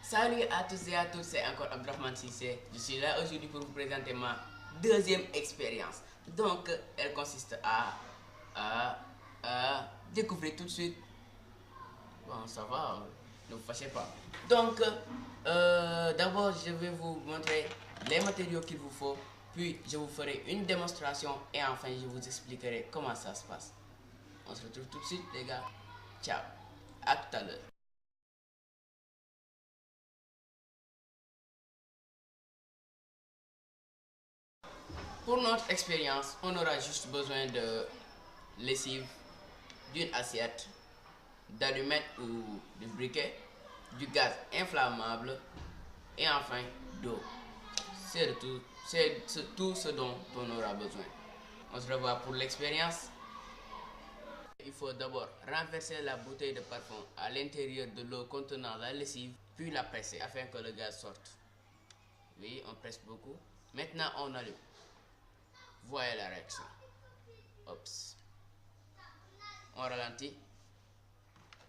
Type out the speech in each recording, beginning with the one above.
Salut à tous et à toutes, c'est encore Abdrahman Sissé. Je suis là aujourd'hui pour vous présenter ma deuxième expérience. Donc, elle consiste à découvrir tout de suite. Bon, ça va, ne vous fâchez pas. Donc, d'abord, je vais vous montrer les matériaux qu'il vous faut. Puis, je vous ferai une démonstration et enfin, je vous expliquerai comment ça se passe. On se retrouve tout de suite, les gars. Ciao, à tout à l'heure. Pour notre expérience, on aura juste besoin de lessive, d'une assiette, d'allumettes ou de briquet, du gaz inflammable et enfin d'eau. C'est tout ce dont on aura besoin. On se revoit pour l'expérience. Il faut d'abord renverser la bouteille de parfum à l'intérieur de l'eau contenant la lessive, puis la presser afin que le gaz sorte. Oui, on presse beaucoup. Maintenant, on allume. Voyez la réaction. Oups. On ralentit.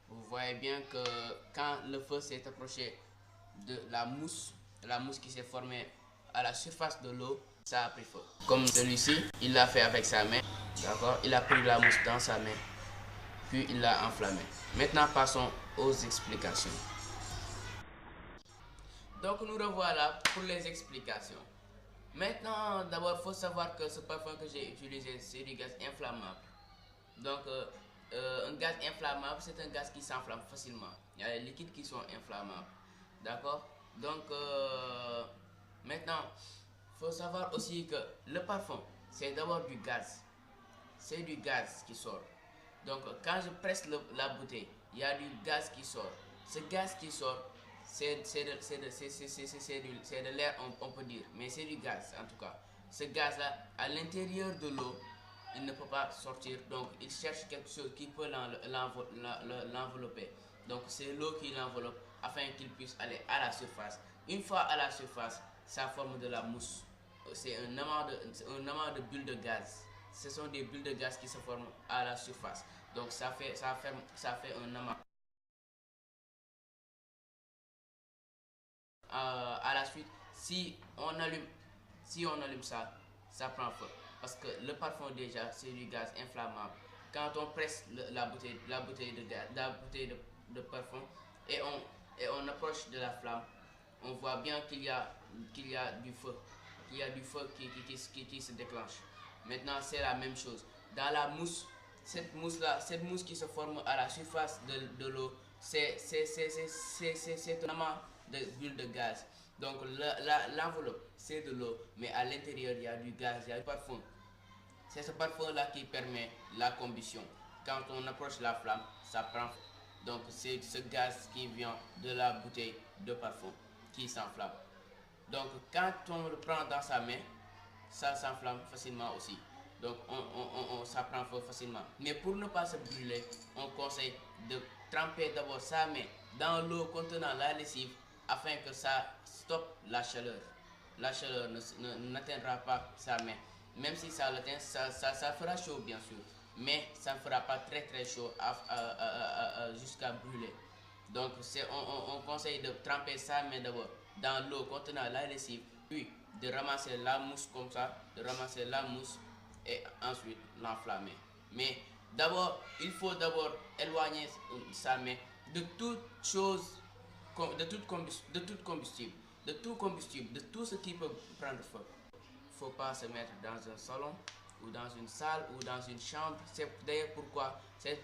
Vous voyez bien que quand le feu s'est approché de la mousse qui s'est formée à la surface de l'eau, ça a pris feu. Comme celui-ci, il l'a fait avec sa main. D'accord? Il a pris la mousse dans sa main, puis il l'a enflammée. Maintenant, passons aux explications. Donc, nous revoilà pour les explications. Maintenant, d'abord, il faut savoir que ce parfum que j'ai utilisé, c'est du gaz inflammable. Donc, un gaz inflammable, c'est un gaz qui s'enflamme facilement. Il y a les liquides qui sont inflammables. D'accord? Donc, maintenant, il faut savoir aussi que le parfum, c'est d'abord du gaz. C'est du gaz qui sort. Donc, quand je presse la bouteille, il y a du gaz qui sort. Ce gaz qui sort, c'est de l'air, on peut dire, mais c'est du gaz en tout cas. Ce gaz-là, à l'intérieur de l'eau, il ne peut pas sortir, donc il cherche quelque chose qui peut l'envelopper. Donc c'est l'eau qui l'enveloppe afin qu'il puisse aller à la surface. Une fois à la surface, ça forme de la mousse. C'est un amas de bulles de gaz. Ce sont des bulles de gaz qui se forment à la surface. Donc ça fait un amas. À la suite, si on allume ça, ça prend feu. Parce que le parfum déjà, c'est du gaz inflammable. Quand on presse la bouteille de parfum et on approche de la flamme, on voit bien qu'il y a du feu. Il y a du feu qui se déclenche. Maintenant, c'est la même chose. Dans la mousse, cette mousse qui se forme à la surface de l'eau, c'est un amas de bulles de gaz. Donc l'enveloppe, c'est de l'eau, mais à l'intérieur, il y a du gaz, il y a du parfum. C'est ce parfum-là qui permet la combustion. Quand on approche la flamme, ça prend. Donc c'est ce gaz qui vient de la bouteille de parfum qui s'enflamme. Donc quand on le prend dans sa main, ça s'enflamme facilement aussi. Donc ça prend feu facilement. Mais pour ne pas se brûler, on conseille de tremper d'abord sa main dans l'eau contenant la lessive afin que ça stoppe la chaleur. La chaleur n'atteindra pas sa main. Même si ça l'atteint, ça fera chaud bien sûr. Mais ça ne fera pas très très chaud jusqu'à brûler. Donc on conseille de tremper sa main d'abord dans l'eau contenant la lessive, puis de ramasser la mousse comme ça, de ramasser la mousse et ensuite l'enflammer. Mais d'abord, il faut d'abord éloigner sa main de toute chose, de tout combustible, de tout ce qui peut prendre feu. Il ne faut pas se mettre dans un salon ou dans une salle ou dans une chambre. C'est d'ailleurs pourquoi, c'est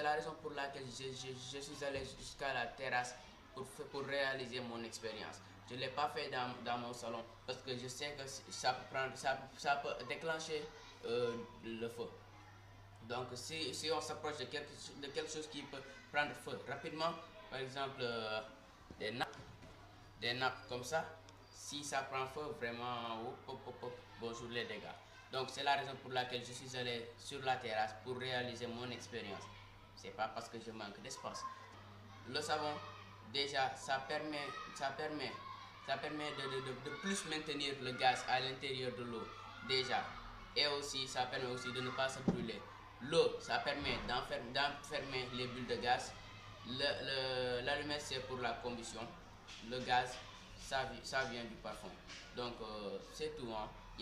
la raison pour laquelle je suis allé jusqu'à la terrasse pour réaliser mon expérience. Je ne l'ai pas fait dans mon salon parce que je sais que ça peut déclencher le feu. Donc si on s'approche de quelque chose qui peut prendre feu rapidement, par exemple des nappes comme ça, si ça prend feu, vraiment, bonjour les dégâts. Donc c'est la raison pour laquelle je suis allé sur la terrasse pour réaliser mon expérience. C'est pas parce que je manque d'espace. Le savon, déjà, ça permet de plus maintenir le gaz à l'intérieur de l'eau, déjà. Et aussi, ça permet aussi de ne pas se brûler. L'eau, ça permet d'enfermer les bulles de gaz. L'allumette, c'est pour la combustion. le gaz, ça vient du parfum. Donc c'est tout. Hein. Il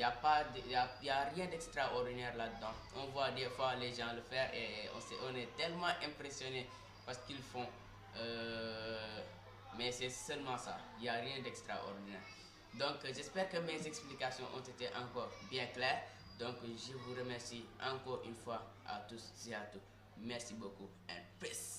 n'y a, y a rien d'extraordinaire là-dedans. On voit des fois les gens le faire et on est tellement impressionné parce qu'ils font. Mais c'est seulement ça. Il n'y a rien d'extraordinaire. Donc j'espère que mes explications ont été encore bien claires. Donc je vous remercie encore une fois à tous et à toutes. Merci beaucoup and peace.